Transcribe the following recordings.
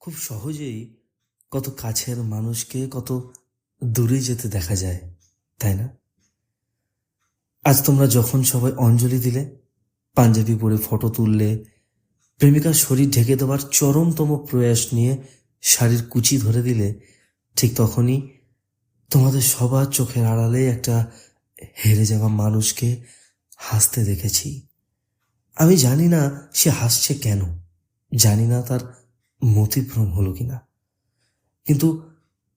খুব সহজেই কত কাছের মানুষকে কত দূরে যেতে দেখা যায়, তাই না? আজ তোমরা যখন সবাই অঞ্জলি দিলে, পাঞ্জাবি পরে ফটো তুললে, প্রেমিকার শরীর ঢেকে দেওয়ার চরমতম প্রয়াস নিয়ে শাড়ির কুচি ধরে দিলে, ঠিক তখনই তোমাদের সবার চোখের আড়ালে একটা হেরে যাওয়া মানুষকে হাসতে দেখেছি। আমি জানি না সে হাসছে কেন, জানি না তার মতিভ্রম হলো কিনা, কিন্তু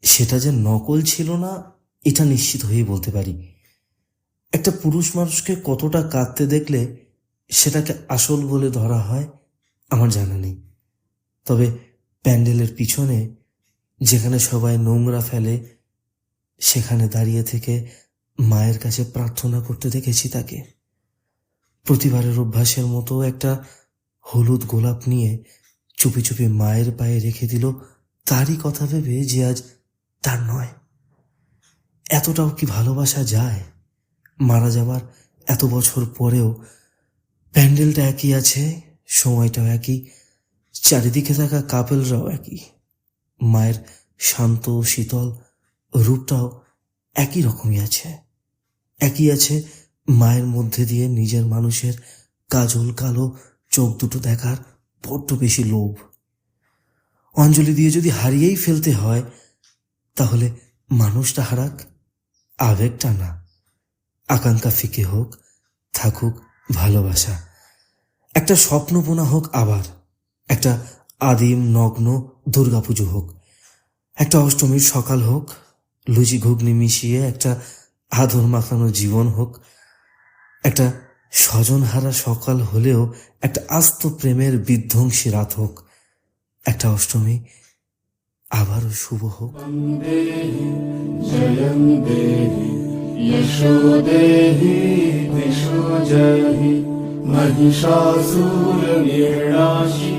সেটা যে নকল ছিল না এটা নিশ্চিত হয়ে বলতে পারি। একটা পুরুষ মানুষকে কতটা কাঁদতে দেখলে সেটাকে আসল বলে ধরা হয় আমার জানা নেই, তবে প্যান্ডেলের পিছনে যেখানে সবাই নোংরা ফেলে সেখানে দাঁড়িয়ে থেকে মায়ের কাছে প্রার্থনা করতে দেখেছি তাকে। প্রতিবারের অভ্যাসের মতো একটা হলুদ গোলাপ নিয়ে চুপি চুপি মায়ের পায়ে রেখে দিল, তারই কথা ভেবে যে আজ তার নয়। এতটাও কি ভালোবাসা যায়? মারা যাবার এত বছর পরেও প্যান্ডেলটা একই আছে, সময়টাও একই, চারিদিকে থাকা কাপেলরাও একই, মায়ের শান্ত শীতল রূপটাও একই রকমই আছে। একই আছে মায়ের মধ্যে দিয়ে নিজের মানুষের কাজল কালো চোখ দুটো দেখার বড্ড বেশি লোভ। অঞ্জলি দিয়ে যদি হারিয়েই ফেলতে হয় তাহলে মানুষটা হারাক, আবেগটা না। আকাঙ্ক্ষা ফিকে হোক, থাকুক ভালোবাসা। একটা স্বপ্ন বোনা হোক, আবার একটা আদিম নগ্ন দুর্গাপুজো হোক, একটা অষ্টমীর সকাল হোক, লুচি ঘুগনি মিশিয়ে একটা আদর মাখানো জীবন হোক, একটা স্বজনহারা সকাল হলেও একটা আস্ত প্রেমের বিধ্বংসী রাত হোক, একটা অষ্টমী আবারও শুভ হোক। জয়ং দেহি যশো দেহি দিশো জয়হি মহিষাসুর নির্নাশী